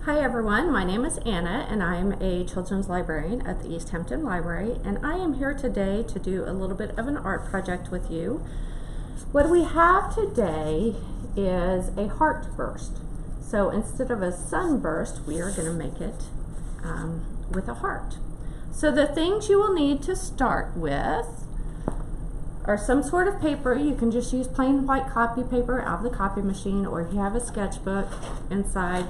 Hi everyone, my name is Anna and I'm a children's librarian at the East Hampton Library, and I am here today to do a little bit of an art project with you. What we have today is a heartburst. So instead of a sunburst, we are going to make it with a heart. So the things you will need to start with are some sort of paper. You can just use plain white copy paper out of the copy machine, or if you have a sketchbook inside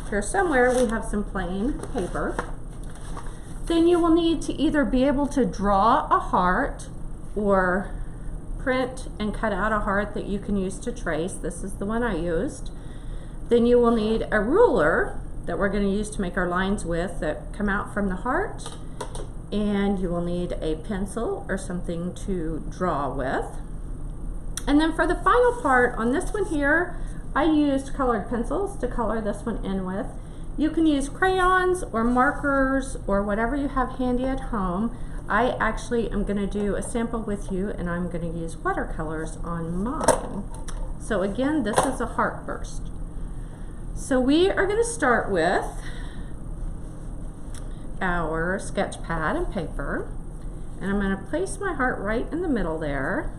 here somewhere, we have some plain paper. Then you will need to either be able to draw a heart or print and cut out a heart that you can use to trace. This is the one I used. Then you will need a ruler that we're going to use to make our lines with that come out from the heart. And you will need a pencil or something to draw with. And then for the final part on this one here, I used colored pencils to color this one in with. You can use crayons or markers or whatever you have handy at home. I actually am going to do a sample with you, and I'm going to use watercolors on mine. So again, this is a heartburst. So we are going to start with our sketch pad and paper, and I'm going to place my heart right in the middle there.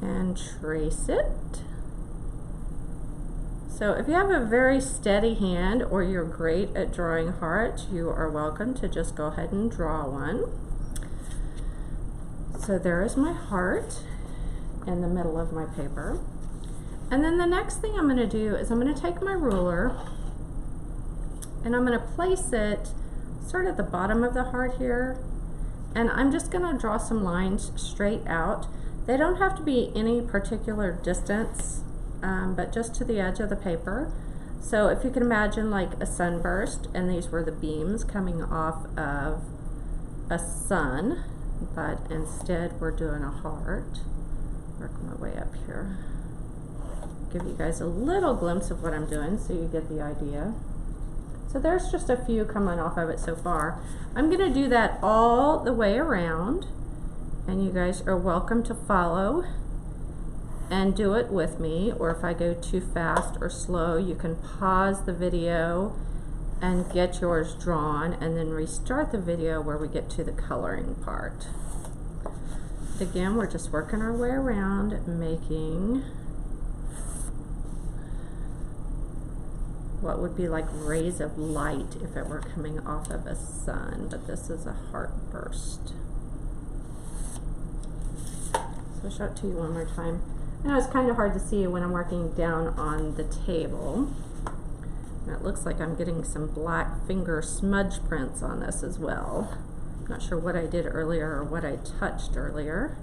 And trace it. So if you have a very steady hand or you're great at drawing hearts, you are welcome to just go ahead and draw one. So there is my heart in the middle of my paper. And then the next thing I'm going to do is I'm going to take my ruler and I'm going to place it sort of at the bottom of the heart here, and I'm just going to draw some lines straight out. They don't have to be any particular distance, but just to the edge of the paper. So if you can imagine like a sunburst, and these were the beams coming off of a sun, but instead we're doing a heart. Work my way up here. Give you guys a little glimpse of what I'm doing so you get the idea. So there's just a few coming off of it so far. I'm going to do that all the way around. And you guys are welcome to follow and do it with me, or if I go too fast or slow, you can pause the video and get yours drawn and then restart the video where we get to the coloring part. Again, we're just working our way around, making what would be like rays of light if it were coming off of a sun, but this is a heartburst. I'll show it to you one more time. I know it's kind of hard to see when I'm working down on the table. And it looks like I'm getting some black finger smudge prints on this as well. I'm not sure what I did earlier or what I touched earlier.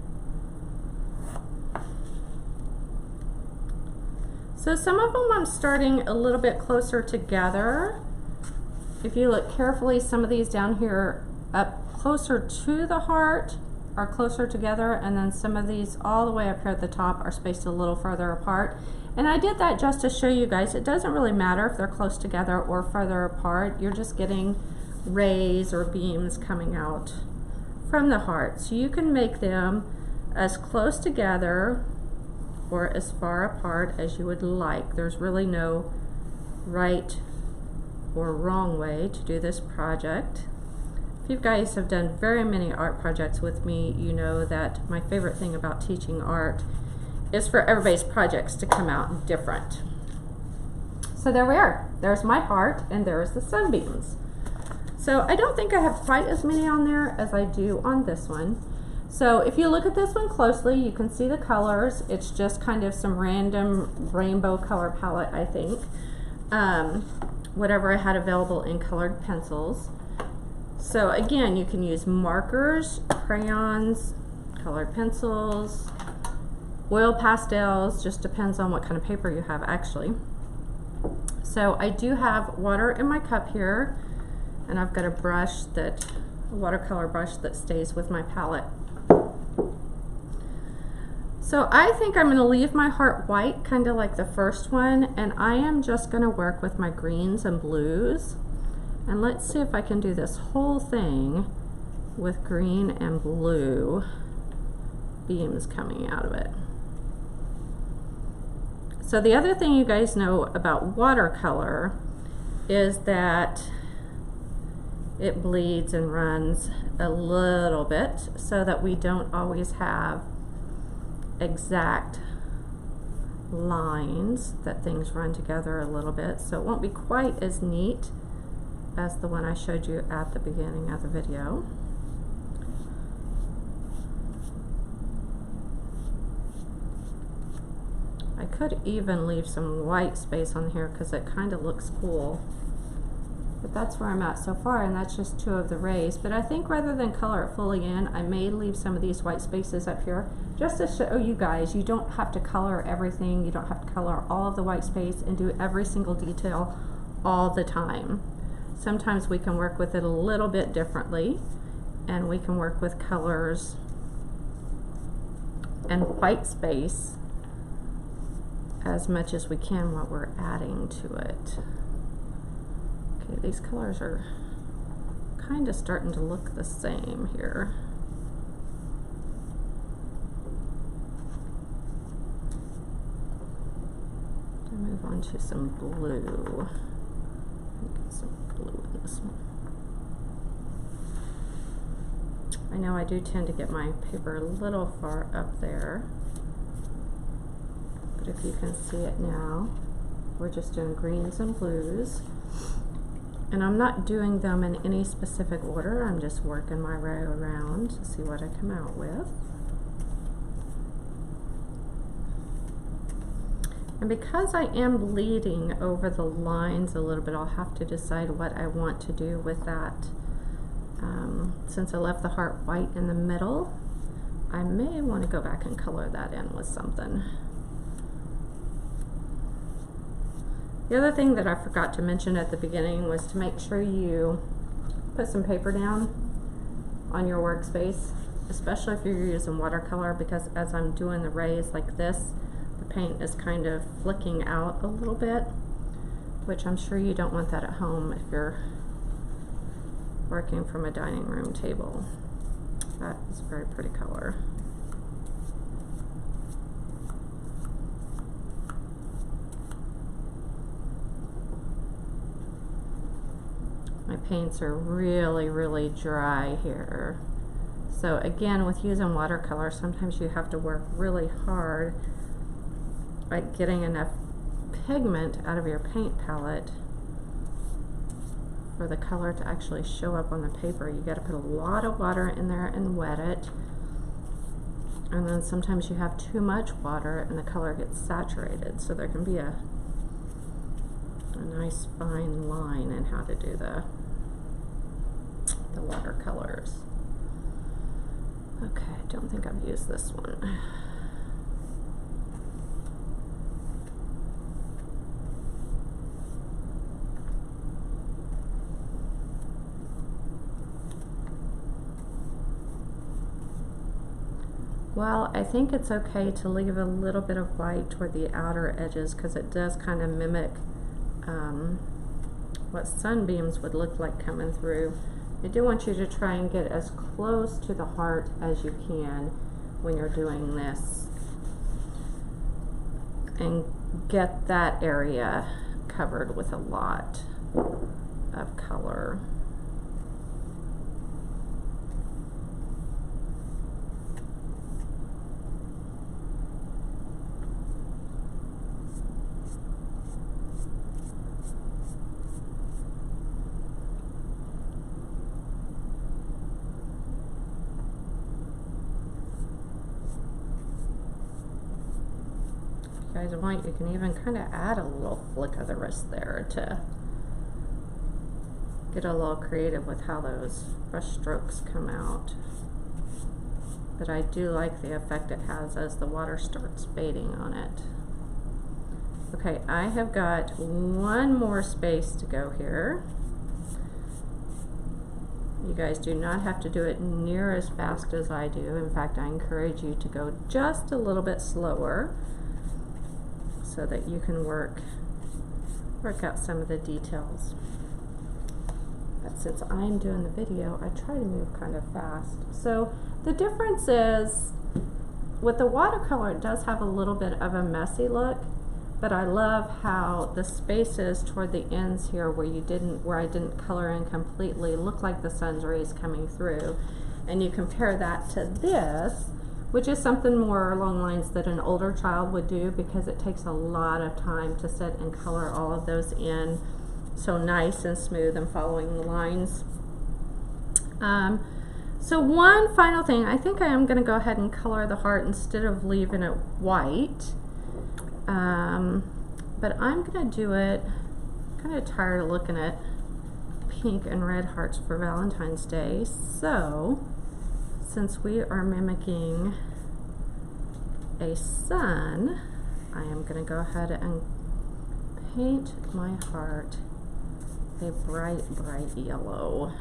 So some of them I'm starting a little bit closer together. If you look carefully, some of these down here up closer to the heart are closer together, and then some of these all the way up here at the top are spaced a little further apart. And I did that just to show you guys it doesn't really matter if they're close together or further apart. You're just getting rays or beams coming out from the heart. So you can make them as close together or as far apart as you would like. There's really no right or wrong way to do this project. If you guys have done very many art projects with me, you know that my favorite thing about teaching art is for everybody's projects to come out different. So there we are. There's my heart and there's the sunbeams. So I don't think I have quite as many on there as I do on this one. So if you look at this one closely, you can see the colors. It's just kind of some random rainbow color palette, I think. Whatever I had available in colored pencils. So again, you can use markers, crayons, colored pencils, oil pastels, just depends on what kind of paper you have actually. So I do have water in my cup here, and I've got a brush a watercolor brush that stays with my palette. So I think I'm going to leave my heart white, kind of like the first one, and I am just going to work with my greens and blues. And let's see if I can do this whole thing with green and blue beams coming out of it. So the other thing you guys know about watercolor is that it bleeds and runs a little bit, so that we don't always have exact lines, that things run together a little bit, so it won't be quite as neat as the one I showed you at the beginning of the video. I could even leave some white space on here because it kind of looks cool. But that's where I'm at so far, and that's just 2 of the rays. But I think rather than color it fully in, I may leave some of these white spaces up here just to show you guys you don't have to color everything. You don't have to color all of the white space and do every single detail all the time. Sometimes we can work with it a little bit differently, and we can work with colors and white space as much as we can while we're adding to it. Okay, these colors are kind of starting to look the same here. I'll move on to some blue. Get some blue in this one. I know I do tend to get my paper a little far up there, but if you can see it now, we're just doing greens and blues. And I'm not doing them in any specific order, I'm just working my way around to see what I come out with. And because I am bleeding over the lines a little bit, I'll have to decide what I want to do with that. Since I left the heart white in the middle, I may want to go back and color that in with something. The other thing that I forgot to mention at the beginning was to make sure you put some paper down on your workspace, especially if you're using watercolor, because as I'm doing the rays like this, the paint is kind of flicking out a little bit, which I'm sure you don't want that at home if you're working from a dining room table. That is a very pretty color. My paints are really dry here. So again, with using watercolor, sometimes you have to work really hard at getting enough pigment out of your paint palette for the color to actually show up on the paper. You got to put a lot of water in there and wet it. And then sometimes you have too much water and the color gets saturated. So there can be a nice fine line in how to do the watercolors. Okay, I don't think I've used this one. Well, I think it's okay to leave a little bit of white toward the outer edges because it does kind of mimic what sunbeams would look like coming through. I do want you to try and get as close to the heart as you can when you're doing this, and get that area covered with a lot of color. Guys want, you can even kind of add a little flick of the wrist there to get a little creative with how those brush strokes come out. But I do like the effect it has as the water starts fading on it. Okay, I have got one more space to go here. You guys do not have to do it near as fast as I do. In fact, I encourage you to go just a little bit slower, so that you can work out some of the details. But since I'm doing the video, I try to move kind of fast. So the difference is, with the watercolor, it does have a little bit of a messy look, but I love how the spaces toward the ends here where I didn't color in completely look like the sun's rays coming through. And you compare that to this, which is something more along lines that an older child would do, because it takes a lot of time to sit and color all of those in so nice and smooth and following the lines. So one final thing, I think I am going to go ahead and color the heart instead of leaving it white. But I'm going to do it, kind of tired of looking at pink and red hearts for Valentine's Day. So since we are mimicking a sun, I am going to go ahead and paint my heart a bright, bright yellow.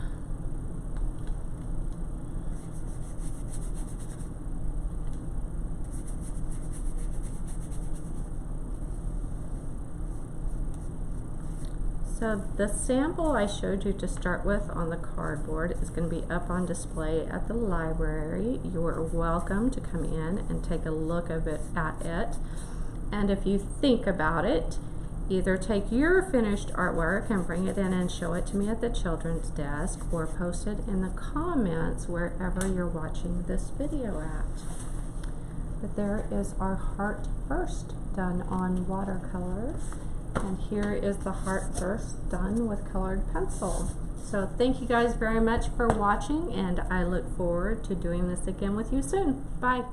So the sample I showed you to start with on the cardboard is going to be up on display at the library. You are welcome to come in and take a look at it. And if you think about it, either take your finished artwork and bring it in and show it to me at the children's desk, or post it in the comments wherever you're watching this video at. But there is our heart first done on watercolor. And here is the heart first done with colored pencil. So thank you guys very much for watching, and I look forward to doing this again with you soon. Bye.